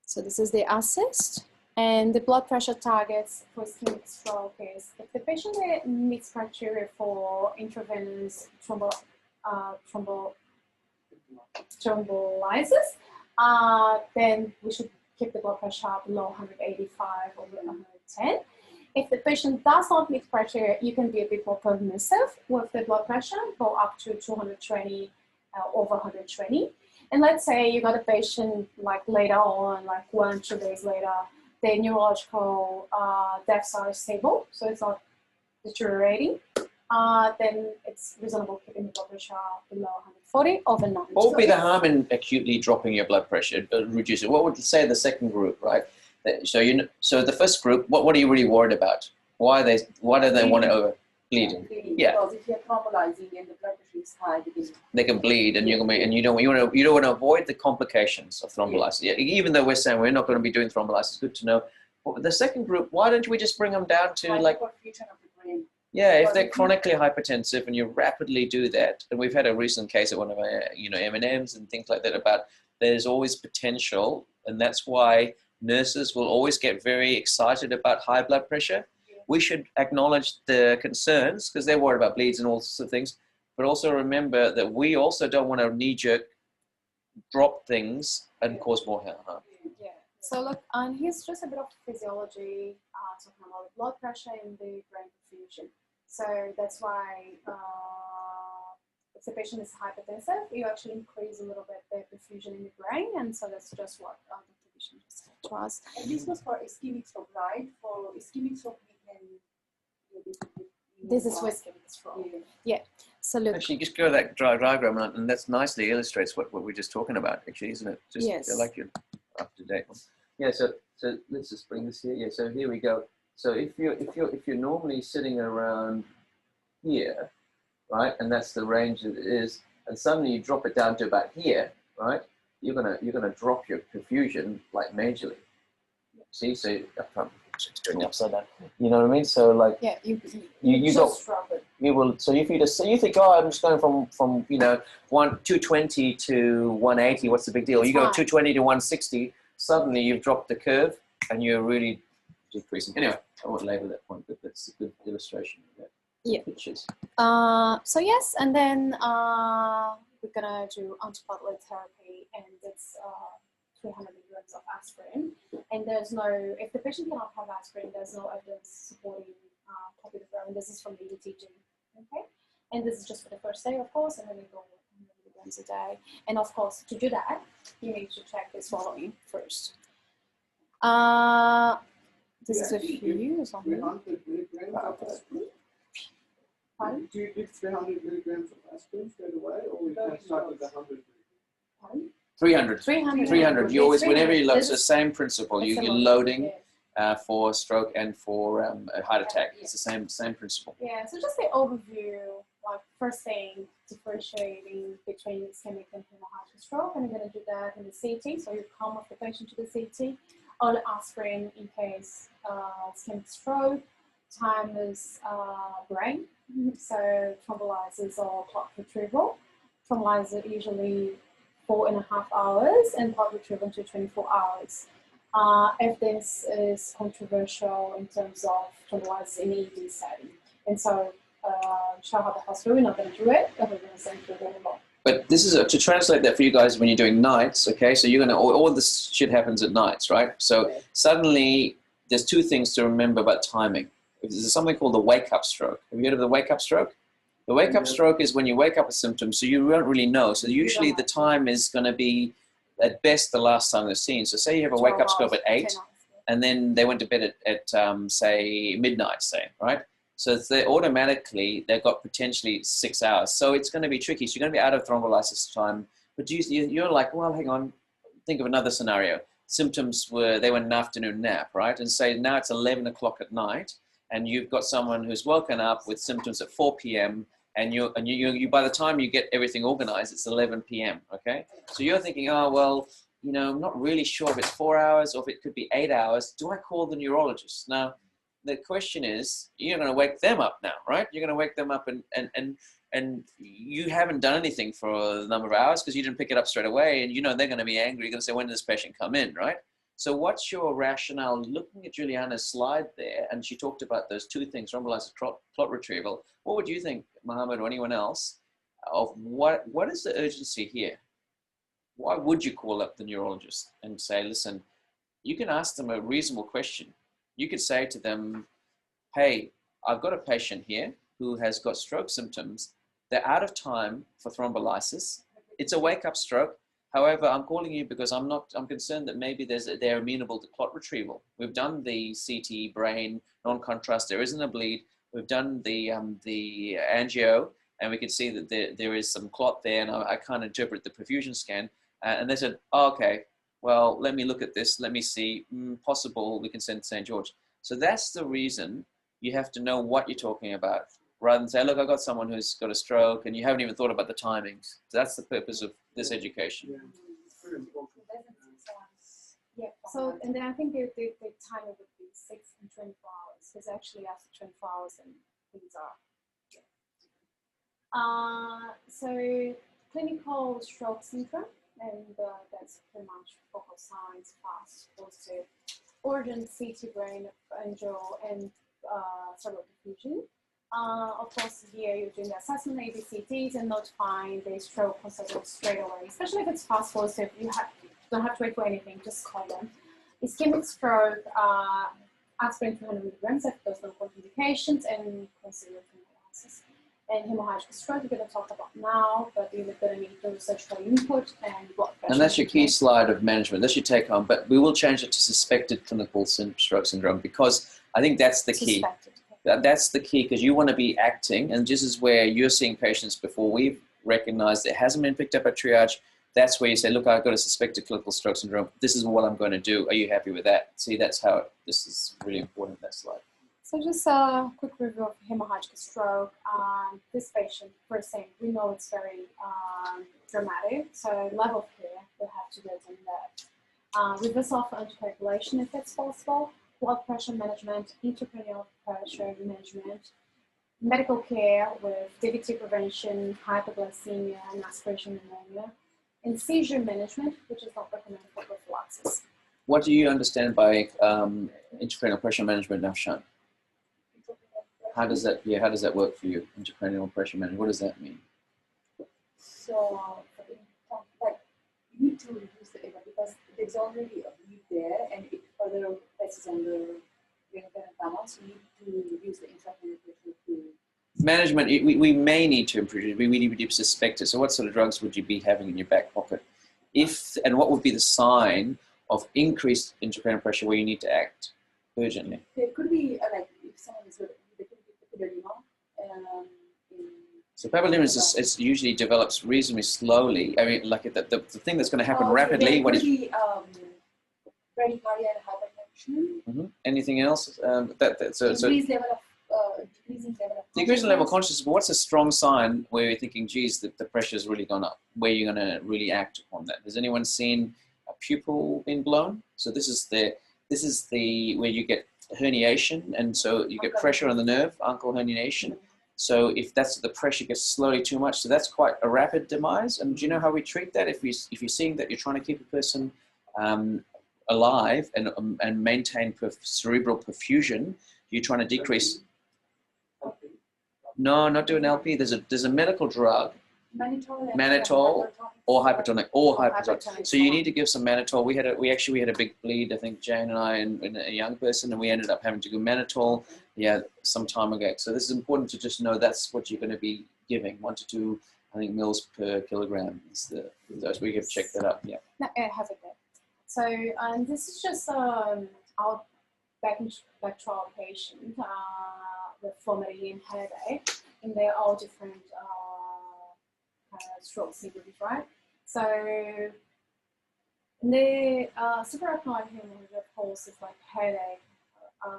So this is the assist. And the blood pressure targets for ischemic stroke is if the patient meets criteria for intravenous thrombolysis, then we should keep the blood pressure below 185 over 110. If the patient does not meet criteria, you can be a bit more permissive with the blood pressure, go up to 220 over 120. And let's say you got a patient like later on, like 1-2 days later, the neurological deaths are stable, so it's not deteriorating, then it's reasonable keeping the blood pressure below 140 over 90. What would be the harm in acutely dropping your blood pressure, reduce it? What would you say the second group, right? So the first group, what are you really worried about? Why do they want to over bleeding? Yeah. Because if you're thrombolizing and the blood pressure is high, they can bleed, and you don't want to avoid the complications of thrombolysis. Yeah. Even though we're saying we're not going to be doing thrombolysis, good to know. But the second group, why don't we just bring them down to like, yeah, if they're chronically hypertensive and you rapidly do that, and we've had a recent case at one of our M&Ms and things like that about there's always potential, and that's why nurses will always get very excited about high blood pressure. We should acknowledge the concerns because they're worried about bleeds and all sorts of things, but also remember that we also don't want to knee-jerk drop things and cause more harm. Yeah. So look, and here's just a bit of physiology talking about the blood pressure and the brain perfusion. So that's why if the patient is hypertensive, you actually increase a little bit the perfusion in the brain, and so that's just what Dr. Julianna just said to us. And this was for ischemic stroke, right? For ischemic stroke, this is for ischemic stroke. Yeah. So look. Actually, just go to that diagram, and that nicely illustrates what we're just talking about, actually, isn't it? Just, yes. I like your up-to-date one. Yeah. So let's just bring this here. Yeah. So here we go. So if you're normally sitting around here, right, and that's the range that it is, and suddenly you drop it down to about here, right, you're gonna drop your perfusion like majorly. See, so it's doing upside down. You know what I mean? So like, yeah, you drop it. You will. So if you think, oh, I'm just going from 220 to 180. What's the big deal? It's you go fine. 220 to 160. Suddenly you've dropped the curve, and you're really decreasing. Anyway, I won't label that point, but that's a good illustration of that. Yeah. pictures. So yes, and then we're gonna do antiplatelet therapy, and it's 300 milligrams of aspirin. And there's no, if the patient cannot have aspirin, there's no evidence supporting clopidogrel. This is from the ETG. Okay, and this is just for the first day, of course, and then we go 100 milligrams a day. And of course, to do that, you need to check the swallowing first. This is a few or something. 300 milligrams of aspirin? Pardon? Do you give 300 milligrams of aspirin straight away, or we can start with 100 milligrams? Pardon? 300. 300. 300. You always, whenever you load, This it's the is- same principle. it's You're similar. loading Yeah. for stroke and for a heart attack. It's the same principle. Yeah, so just the overview, like first thing, differentiating between ischemic and hemorrhagic stroke, and you're going to do that in the CT, so you come with the patient to the CT, or the aspirin in case ischemic stroke, time is brain, so thrombolysis or clot retrieval. Thrombolysis usually 4.5 hours and clot retrieval to 24 hours. If this is controversial in terms of thrombolysis in ED setting. And so, Shellharbour Hospital, we're not going to do it, but we're going to send to the anymore. But this is to translate that for you guys when you're doing nights, okay? So you're gonna all this shit happens at nights, right? So suddenly there's two things to remember about timing. There's something called the wake-up stroke. Have you heard of the wake-up stroke? The wake-up stroke is when you wake up with symptoms, so you don't really know. So usually the time is going to be at best the last time they're seen. So say you have a wake-up stroke at 8, and then they went to bed at say midnight, say, right? So they've got potentially 6 hours. So it's going to be tricky. So you're going to be out of thrombolysis time. But you're like, well, hang on. Think of another scenario. Symptoms they went an afternoon nap, right? And say now it's 11 o'clock at night, and you've got someone who's woken up with symptoms at 4 p.m. And you by the time you get everything organized, it's 11 p.m. Okay, so you're thinking, oh well, I'm not really sure if it's 4 hours or if it could be 8 hours. Do I call the neurologist now? The question is, you're going to wake them up now, right? You're going to wake them up, and you haven't done anything for a number of hours because you didn't pick it up straight away, and they're going to be angry. You're going to say, when does this patient come in, right? So what's your rationale? Looking at Juliana's slide there, and she talked about those two things, thrombolysis, clot retrieval. What would you think, Mohammed, or anyone else, of what is the urgency here? Why would you call up the neurologist and say, listen, you can ask them a reasonable question. You could say to them, hey, I've got a patient here who has got stroke symptoms. They're out of time for thrombolysis. It's a wake-up stroke. However, I'm calling you because I'm concerned that maybe they're amenable to clot retrieval. We've done the CT brain non-contrast. There isn't a bleed. We've done the angio, and we can see that there is some clot there, and I can't interpret the perfusion scan. And they said, oh, okay, well, let me look at this. Let me see. Possible we can send to St. George. So that's the reason you have to know what you're talking about, rather than say, look, I've got someone who's got a stroke, and you haven't even thought about the timings. So that's the purpose of this education. Yeah, it's very important. Yeah, so, and then I think the timer would be 6 and 24 hours, because actually after 24 hours, then things are. So, clinical stroke syndrome, and that's pretty much focal signs, fast, positive, organ, CT brain, angio, and cerebral diffusion. Of course, here you're doing the assessment ABCDs and notifying the stroke consultant straight away. Especially if it's fast positive, you don't have to wait for anything, just call them. Ischemic stroke, aspirin 300 milligrams if there's no contraindications, and consider thrombolysis. And hemorrhagic stroke, we're going to talk about now, but you're going to need the surgical input and blood pressure. And that's your key slide of management. That's your take home. But we will change it to suspected clinical stroke syndrome, because I think that's the key. Suspected. That's the key, because you want to be acting, and this is where you're seeing patients before we've recognized it hasn't been picked up at triage. That's where you say, look, I've got a suspected clinical stroke syndrome. This is what I'm going to do. Are you happy with that? See, that's how this is really important, that slide. So just a quick review of hemorrhagic stroke. This patient, first thing, we know it's very dramatic, so level of care, we have to get in that. Reversal of anticoagulation if it's possible, blood pressure management, intracranial pressure management, medical care with DVT prevention, hypoglycemia, and aspiration pneumonia, and seizure management, which is not recommended for prophylaxis. What do you understand by intracranial pressure management, Nafshan? How does that, yeah, how does that work for you, intracranial pressure management? What does that mean? So, like, you need to reduce the area because there's already a bleed there and it further presses on the vena cava, so you need to reduce the intracranial pressure to Management, we may need to improve it. We need to suspect it. So what sort of drugs would you be having in your back pocket? If, and what would be the sign of increased intracranial pressure where you need to act urgently? there could be like if someone is with there could be papilledema, So papilledema is usually develops reasonably slowly. I mean, like the thing that's going to happen rapidly. What is bradycardia and hypertension. Anything else? Decreasing level of Decreasing level of consciousness, but what's a strong sign where you're thinking, geez, the pressure's really gone up, where you're going to really act upon that? Has anyone seen a pupil being blown? So this is the where you get herniation, and so you get pressure on the nerve, ankle herniation. So if that's the pressure gets slowly too much, so that's quite a rapid demise. And do you know how we treat that? If you're seeing that you're trying to keep a person alive and maintain cerebral perfusion, you're trying to decrease. No, not doing LP. There's a medical drug, mannitol or hypertonic. So you need to give some mannitol. We had a big bleed, I think Jane and I, in a young person, and we ended up having to give mannitol, some time ago. So this is important to just know that's what you're going to be giving, 1 to 2, I think, mils per kilogram is the dose. We have checked that up. Yeah. No, I have it there. So this is just our back trial patient with vomiting and headache, and they're all different stroke sequences, right? So the subarachnoid hemorrhage, of course, is like headache,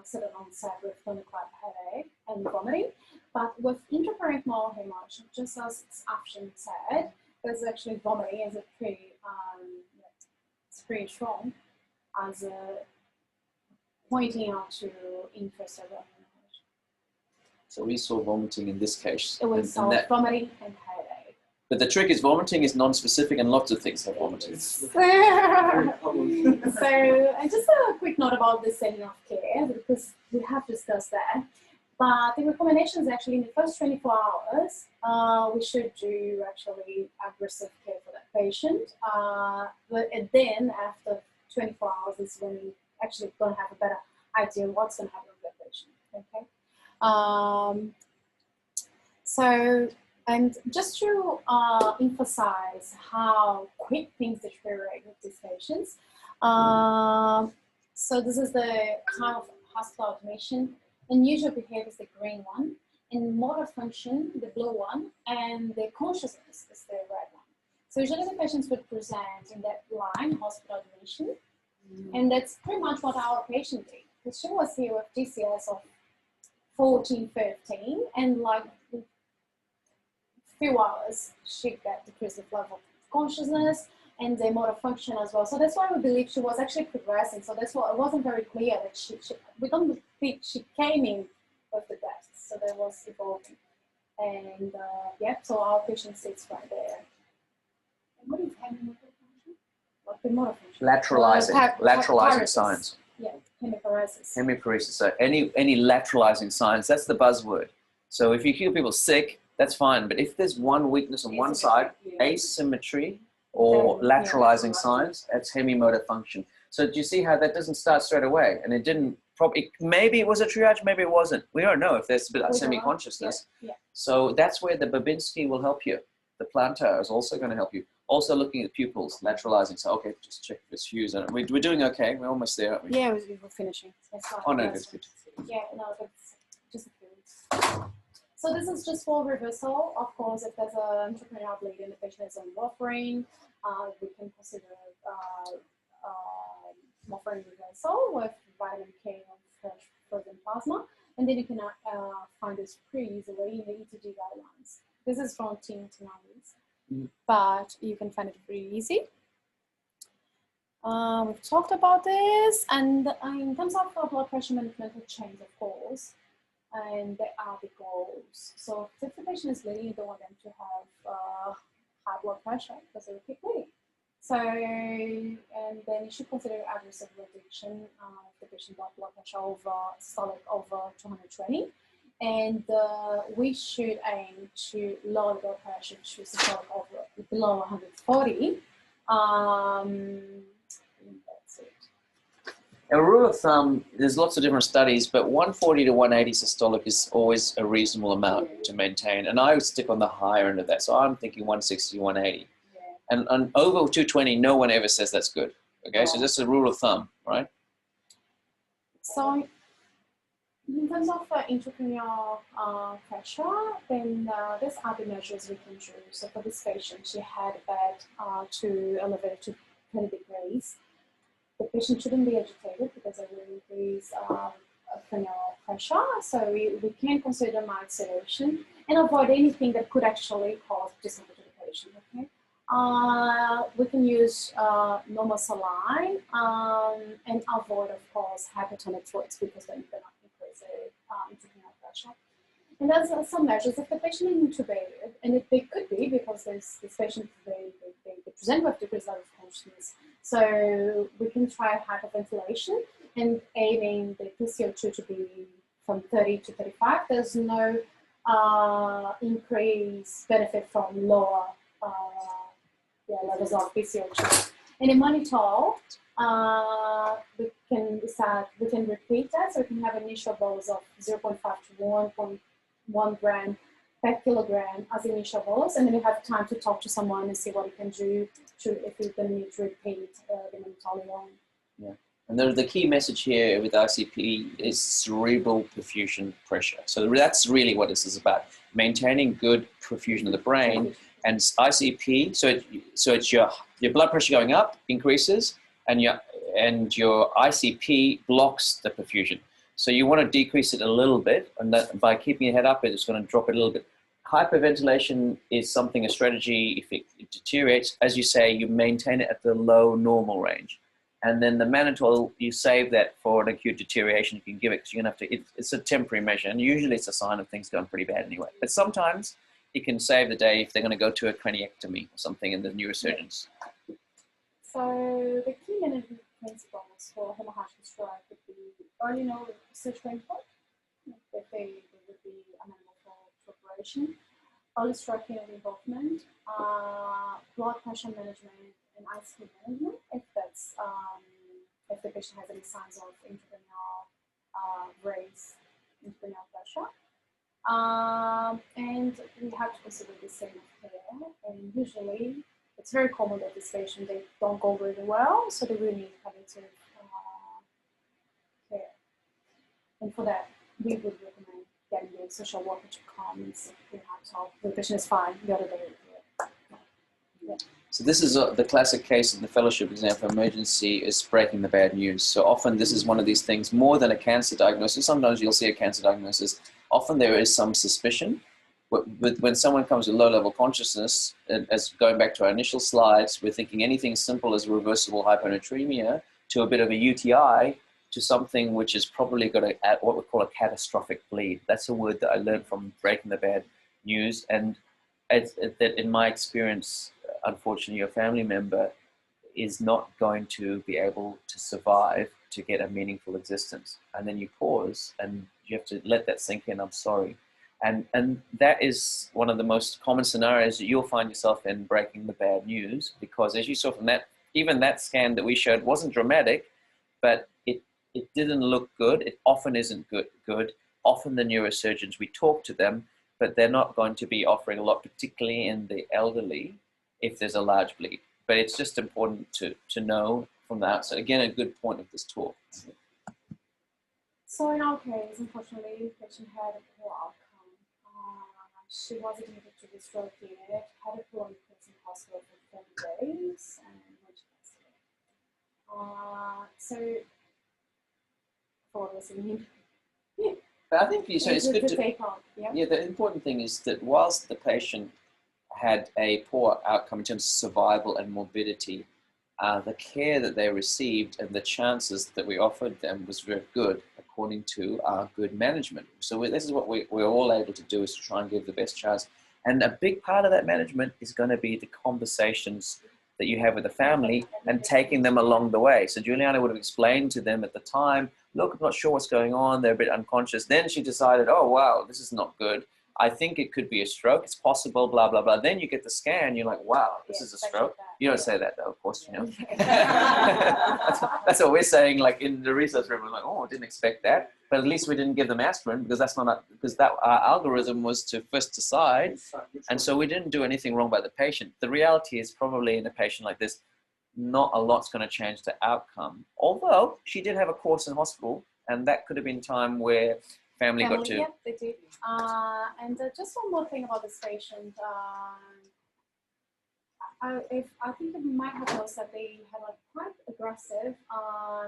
sudden onset with thunderclap headache and vomiting. But with intraparenchymal hemorrhage, just as its option said, there's actually vomiting as a it's pretty strong as a pointing out to intracerebral hemorrhage. So we saw vomiting in this case. It was vomiting and headache. But the trick is vomiting is non-specific, and lots of things have vomiting. So, and just a quick note about the setting of care, because we have discussed that. But the recommendation is actually in the first 24 hours, we should do actually aggressive care for that patient. But then after 24 hours is when we actually going to have a better idea what's going to happen with that patient. Okay. So, and just to emphasize how quick things deteriorate with these patients. So this is the time of hospital admission. Unusual behavior is the green one, and motor function, the blue one, and the consciousness is the red one. So usually the patients would present in that line, hospital admission, and that's pretty much what our patient did. Because she was here with DCS of 14, 15, and like a few hours, she got decreased level of consciousness and the motor function as well. So that's why we believe she was actually progressing. So that's why it wasn't very clear that we don't think she came in with the tests. So that was evolving. And so our patient sits right there. And what is hemimotor function? What the motor function? Lateralizing signs. Yeah, hemiparesis. Hemiparesis. So any lateralizing signs, that's the buzzword. So if you hear people sick, that's fine. But if there's one weakness on one side, asymmetry, or lateralizing signs, that's hemimotor function. So do you see how that doesn't start straight away? And it didn't, maybe it was a triage, maybe it wasn't. We don't know if there's a bit of semi-consciousness. Yeah. So that's where the Babinski will help you. The plantar is also going to help you. Also looking at pupils, lateralizing. So, okay, just check this hues. We're doing okay. We're almost there, aren't we? Yeah, we're finishing. That's fine. Oh, no, that's good. Yeah, no, that's just a few weeks. So this is just for reversal. Of course, if there's an intracranial bleed and the patient is on warfarin, we can consider warfarin reversal with vitamin K and frozen plasma. And then you can find this pretty easily in the ETG guidelines. This is from teen to 90s, but you can find it pretty easy. We've talked about this, and in terms of blood pressure management will change, of course. And there are the goals. So if the patient is bleeding, you don't want them to have high blood pressure because they will keep bleeding. So, and then you should consider aggressive reduction of the patient blood pressure over systolic over 220. And we should aim to lower the blood pressure to systolic over below 140. That's it. A rule of thumb, there's lots of different studies, but 140 to 180 systolic is always a reasonable amount to maintain. And I would stick on the higher end of that. So I'm thinking 160, 180. Yeah. And over 220, no one ever says that's good. Okay, so that's a rule of thumb, right? So in terms of intracranial pressure, then there's other measures we can do. So for this patient, she had a bed to elevate to 20 degrees. The patient shouldn't be agitated because it will increase cranial pressure. So we can consider mild sedation and avoid anything that could actually cause discomfort to the patient. Okay. We can use normal saline and avoid, of course, hypertonic fluids because then you cannot increase the intracranial pressure. And there's some measures if the patient is intubated, and they could be because this patient they present with decreased level of consciousness. So we can try hyperventilation and aiming the PCO2 to be from 30 to 35. There's no increased benefit from lower levels of PCO2. And in monitor, we can repeat that, so we can have initial bolus of 0.5 to 1.1 gram per kilogram as initial bolus, and then you have time to talk to someone and see what you can do if you're going to need to repeat the monitor on. Yeah, and the key message here with ICP is cerebral perfusion pressure. So that's really what this is about: maintaining good perfusion of the brain. And ICP, so it's your blood pressure going up increases, and your ICP blocks the perfusion. So you want to decrease it a little bit, and that by keeping your head up, it's going to drop it a little bit. Hyperventilation is a strategy. If it deteriorates, as you say, you maintain it at the low normal range, and then the mannitol, you save that for an acute deterioration. You can give it because you're going to have to. It's a temporary measure, and usually it's a sign of things going pretty bad anyway. But sometimes it can save the day if they're going to go to a craniectomy or something in the neurosurgeons. So the key management principles for hemorrhagic stroke would be early neurosurgical input, if they would be amenable to operation, early stroke clinical involvement, blood pressure management, and ICP management if that's if the patient has any signs of intracranial raised intracranial pressure. And we have to consider the same of care, and usually it's very common that this patient, they don't go really well, so they really need palliative care. And for that, we would recommend getting the social worker to come and see how the patient is fine the other day. Yeah. So this is the classic case in the fellowship exam for emergency is breaking the bad news. So often this is one of these things, more than a cancer diagnosis. Sometimes you'll see a cancer diagnosis. Often there is some suspicion. When someone comes with low-level consciousness, as going back to our initial slides, we're thinking anything simple as reversible hyponatremia to a bit of a UTI to something which is probably got what we call a catastrophic bleed. That's a word that I learned from breaking the bad news. And that in my experience, unfortunately, your family member is not going to be able to survive to get a meaningful existence. And then you pause and you have to let that sink in, I'm sorry. And that is one of the most common scenarios that you'll find yourself in breaking the bad news, because as you saw from that, even that scan that we showed wasn't dramatic, but it didn't look good. It often isn't good. Often the neurosurgeons, we talk to them, but they're not going to be offering a lot, particularly in the elderly, if there's a large bleed. But it's just important to know from the outset. Again, a good point of this talk. So in our case, unfortunately, the patient had a poor outcome. She wasn't able to be stroke unit, had a prolonged place in hospital for 10 days, and went to hospital. So, for listening. But I think so it's good to take on. Yeah, the important thing is that whilst the patient had a poor outcome in terms of survival and morbidity, the care that they received and the chances that we offered them was very good according to our good management. So this is what we're all able to do, is to try and give the best chance. And a big part of that management is going to be the conversations that you have with the family and taking them along the way. So Juliana would have explained to them at the time, look, I'm not sure what's going on. They're a bit unconscious. Then she decided, oh, wow, this is not good. I think it could be a stroke. It's possible, blah, blah, blah. Then you get the scan. You're like, wow, this is a stroke. You don't say that, though, of course, you know. That's what we're saying, like in the research room. We're like, oh, I didn't expect that. But at least we didn't give them aspirin because that's not, because that our algorithm was to first decide. And so we didn't do anything wrong by the patient. The reality is probably in a patient like this, not a lot's going to change the outcome. Although she did have a course in hospital, and that could have been time where family got to. Yeah, they did. And just one more thing about this patient. I think you might have noticed that they had a quite aggressive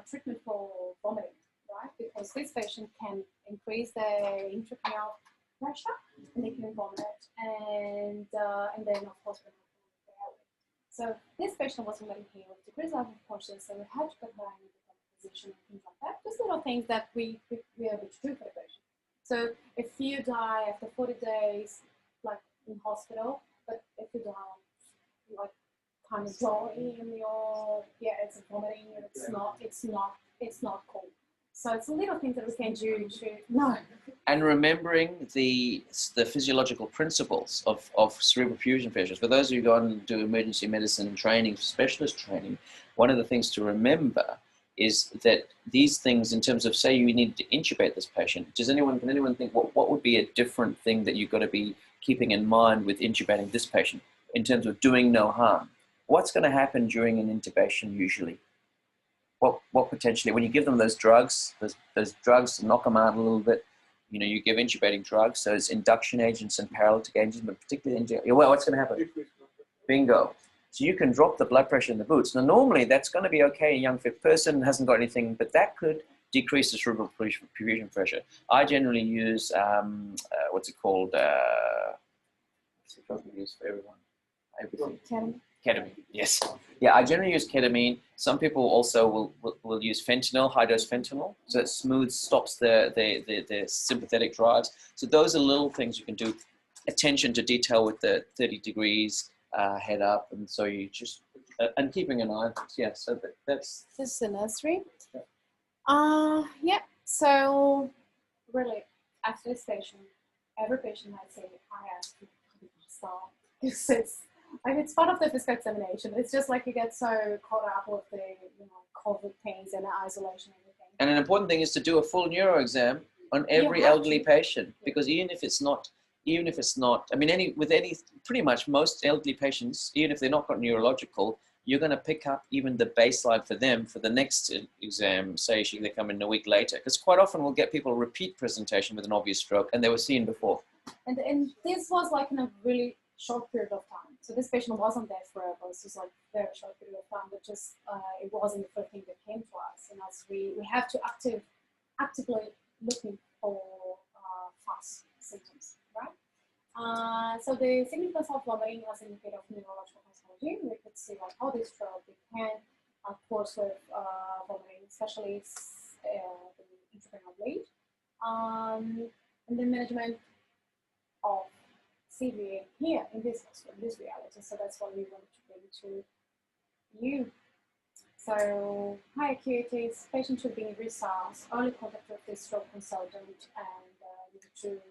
treatment for vomiting, right? Because this patient can increase their intracranial pressure and they can vomit, and then of course we have the airway. So this patient was vomiting here with decreased level of consciousness, so we had to put her in a different position and things like that. Just little things that we are able to do for the patient. So if you die after 40 days, like in hospital, but if you die like kind of drawing in your, it's vomiting, and it's not cool. So it's a little thing that we can do to know. And remembering the physiological principles of cerebral perfusion pressures. For those of you who go on and do emergency medicine training, specialist training, one of the things to remember is that these things, in terms of, say you need to intubate this patient, can anyone think what would be a different thing that you've got to be keeping in mind with intubating this patient in terms of doing no harm? What's going to happen during an intubation usually? What potentially, when you give them those drugs, those drugs knock them out a little bit, you know, you give intubating drugs, so it's induction agents and paralytic agents, but particularly, well, what's going to happen? Bingo. So you can drop the blood pressure in the boots. Now, normally that's going to be okay. A young fit person hasn't got anything, but that could decrease the cerebral perfusion pressure. I generally use, what's it called? What's the drug we use for everyone? Everything. Ketamine, yes. Yeah, I generally use ketamine. Some people also will use fentanyl, high-dose fentanyl, so it stops the sympathetic drives. So those are little things you can do. Attention to detail with the 30 degrees, head up, and so you just, and keeping an eye, yeah, so that's... This is the nursery. Yeah, so really, after this patient, every patient might say, I ask you to stop. It's part of the physical examination. It's just like you get so caught up with the COVID pains and the isolation and everything. And an important thing is to do a full neuro exam on every elderly patient, because even if it's not, I mean, pretty much most elderly patients, even if they're not got neurological, you're going to pick up even the baseline for them for the next exam, say they come in a week later, because quite often we'll get people repeat presentation with an obvious stroke and they were seen before. And this was like in a really short period of time. So this patient wasn't there forever. It's just like a very short period of time, but just it wasn't the first thing that came to us. And as we have to actively looking for fast symptoms, right? So the significance of vomiting was indicator of neurological pathology. We could see like how this stroke can, of course, with vomiting, especially the intracranial bleed, and the management of CVA here in this reality. So that's what we want to bring to you. So high acuity, patient should be in resource, early contact with the stroke consultant, and need to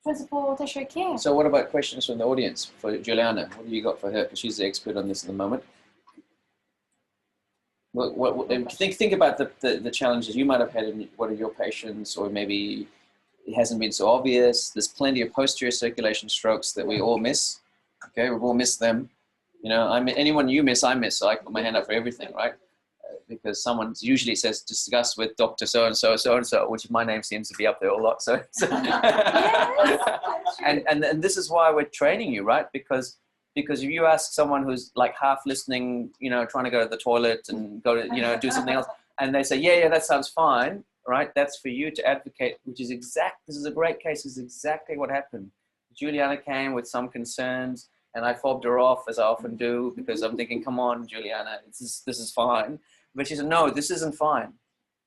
transport tertiary care. So what about questions from the audience for Juliana? What do you got for her? Because she's the expert on this at the moment. Think about the challenges you might have had in one of your patients, or maybe it hasn't been so obvious. There's plenty of posterior circulation strokes that we all miss. Okay, we've all missed them. You know, anyone you miss, I miss. So I put my hand up for everything, right? Because someone usually says discuss with Dr. So-and-so, which my name seems to be up there a lot. So and this is why we're training you, right? Because if you ask someone who's like half listening, you know, trying to go to the toilet and go to, you know, do something else, and they say, yeah, that sounds fine. Right, that's for you to advocate, which is this is a great case, this is exactly what happened. Juliana came with some concerns and I fobbed her off, as I often do, because I'm thinking, come on, Juliana, this is fine. But she said, no, this isn't fine.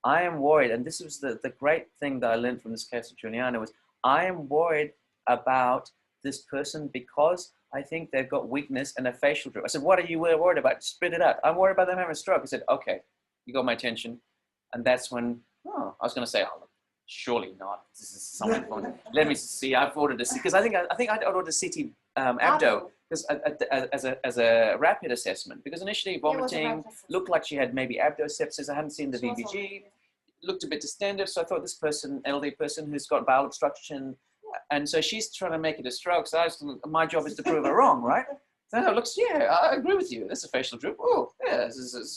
I am worried, and this was the great thing that I learned from this case of Juliana was, I am worried about this person because I think they've got weakness and a facial droop. I said, what are you worried about? Spit it out. I'm worried about them having a stroke. I said, okay, you got my attention. And that's when, oh, I was going to say, oh, surely not. This is someone from, let me see, I've ordered a, because I think I'd ordered a CT abdo because as a rapid assessment, because initially vomiting looked like she had maybe abdosepsis. I hadn't seen the VBG, looked a bit distended. So I thought this person, elderly person who's got bowel obstruction, and so she's trying to make it a stroke. So my job is to prove her wrong, right? So it looks, yeah, I agree with you. This is a facial droop. Oh, yeah,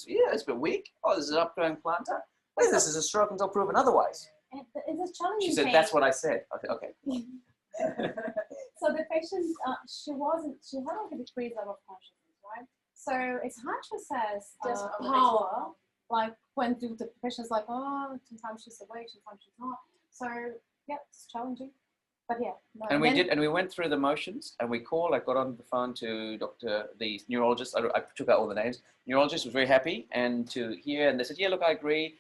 yeah, it's a bit weak. Oh, this is an upgoing plantar. Well, this is a stroke until proven otherwise. It's a challenging She said, thing. that's what I said. Okay. So the patient, she had like a decreased level of consciousness, right? So it's hard to assess power. Like when the patient's like, oh, sometimes she's awake, sometimes she's not. So yeah, it's challenging. But yeah. No. And we went through the motions, and I got on the phone to the neurologist. I took out all the names. Neurologist was very happy and to hear, and they said, yeah, look, I agree.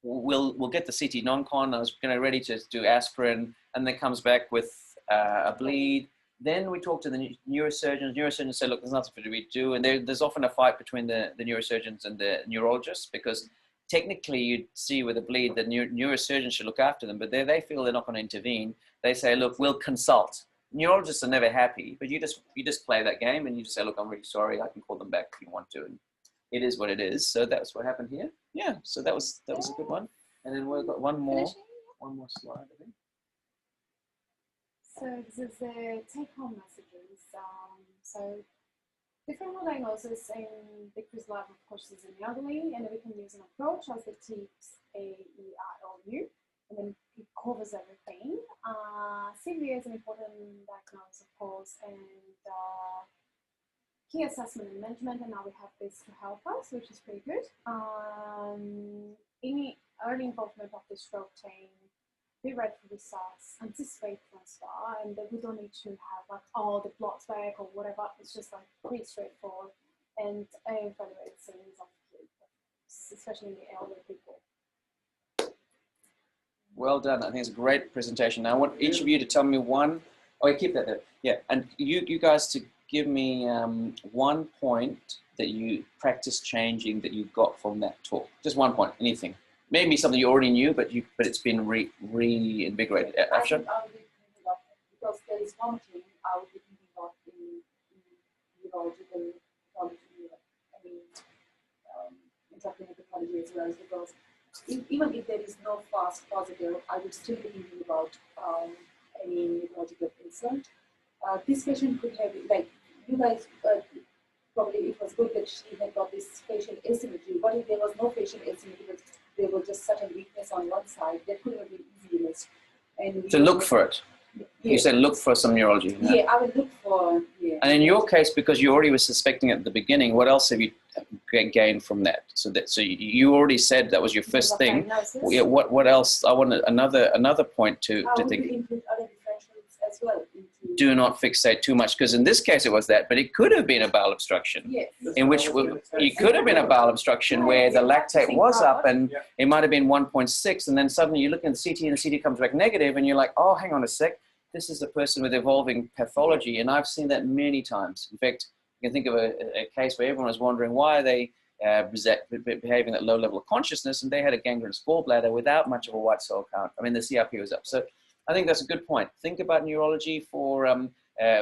We'll get the CT non-con. I was ready to do aspirin, and then comes back with a bleed. Then we talked to the neurosurgeons. Neurosurgeons say, look, there's nothing for me to do. And there's often a fight between the neurosurgeons and the neurologists, because technically you'd see with a bleed, the neurosurgeon should look after them, but they feel they're not going to intervene. They say, look, we'll consult. Neurologists are never happy, but you just play that game and you just say, look, I'm really sorry. I can call them back if you want to. And it is what it is. So that's what happened here. Yeah. So that was a good one. And then we've got one more slide, I think. So this is the take-home messages. So differential diagnosis in decreased level of consciousness in the elderly, and we can use an approach as the TIPS AEIOU, and then it covers everything. CV is an important diagnosis, of course, and key assessment and management, and now we have this to help us, which is pretty good. Any early involvement of the stroke chain, be ready for resusc, anticipate transfer, and we don't need to have like all the blocks back or whatever. It's just like pretty straightforward, and evaluate settings of kids, especially in the elderly people. Well done. I think it's a great presentation. Now I want each of you to tell me one. Oh, you keep that there. Yeah, and you guys to give me one point that you practiced changing that you got from that talk. Just one point, anything. Maybe something you already knew, but it's been reinvigorated. I think I would be thinking about, because there is vomiting, I would be thinking about the neurological vomiting, interpreting pathology as well, because even if there is no fast positive, I would still be thinking about any neurological insult. This patient could have, like, you guys, probably it was good that she had got this facial asymmetry. What if there was no facial asymmetry, but there was just certain weakness on one side? That could have been easily missed. And to look for it. Yeah. You said look for some neurology. Yeah, I would look for, yeah. And in your case, because you already were suspecting at the beginning, what else have you gained from that? So you already said that was your first thing. Yeah, what else? I want another point to think. Include other differentials as well. Do not fixate too much, because in this case it was that, but it could have been a bowel obstruction. Yes. In which it could have been a bowel obstruction where the lactate was up and it might have been 1.6, and then suddenly you look at the CT and the CT comes back negative, and you're like, oh, hang on a sec, this is a person with evolving pathology. And I've seen that many times. In fact, you can think of a case where everyone was wondering why they behaving at low level of consciousness, and they had a gangrenous gallbladder without much of a white cell count. I mean, the CRP was up. So I think that's a good point. Think about neurology for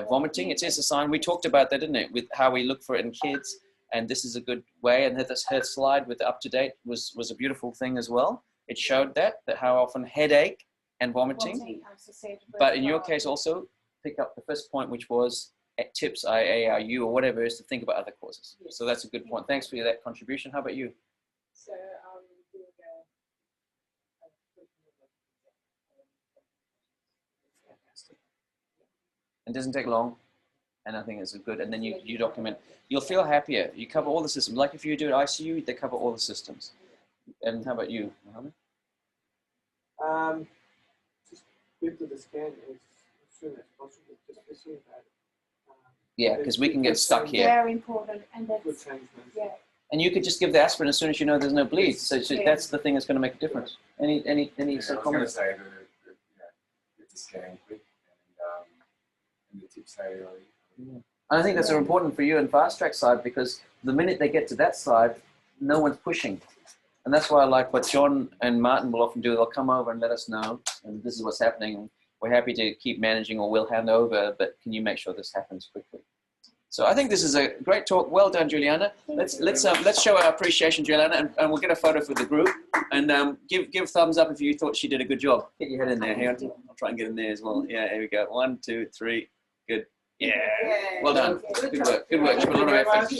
vomiting. It is a sign. We talked about that, didn't it, with how we look for it in kids. And this is a good way. And her slide with the up-to-date was a beautiful thing as well. It showed that how often headache and vomiting. But in your case also, pick up the first point, which was TIPS, IARU, or whatever it is, to think about other causes. Yes. So that's a good point. Thanks for that contribution. How about you? So, It doesn't take long, and I think it's good. And then you document. You'll feel happier. You cover all the systems. Like if you do an ICU, they cover all the systems. And how about you, Mohammed? Just get to the scan as soon as possible. Just listen that. Yeah, because we can get stuck here. Very important, and that's yeah. And you could just give the aspirin as soon as you know there's no bleed. So that's the thing that's going to make a difference. Any Yeah, sort of I was going to comments? say that get the scan quick, and fingertips area. And I think that's important for you in fast track side, because the minute they get to that side, no one's pushing. And that's why I like what John and Martin will often do. They'll come over and let us know, and this is what's happening. We're happy to keep managing, or we'll hand over, but can you make sure this happens quickly? So I think this is a great talk. Well done, Juliana. Let's show our appreciation, Juliana, and we'll get a photo for the group. And give thumbs up if you thought she did a good job. Get your head in there. Hang on. I'll try and get in there as well. Yeah, here we go. 1, 2, 3. Good. Yeah. Well done. Good work. Good work. She put a lot of effort.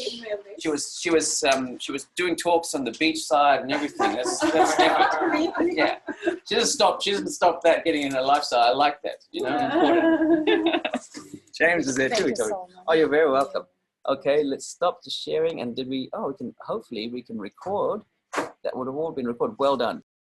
She was doing talks on the beach side and everything. That's different. Yeah. She doesn't stop that getting in her lifestyle. I like that. You know, important. James is there too. Oh, you're very welcome. Okay, let's stop the sharing. And did we? Oh, hopefully we can record. That would have all been recorded. Well done.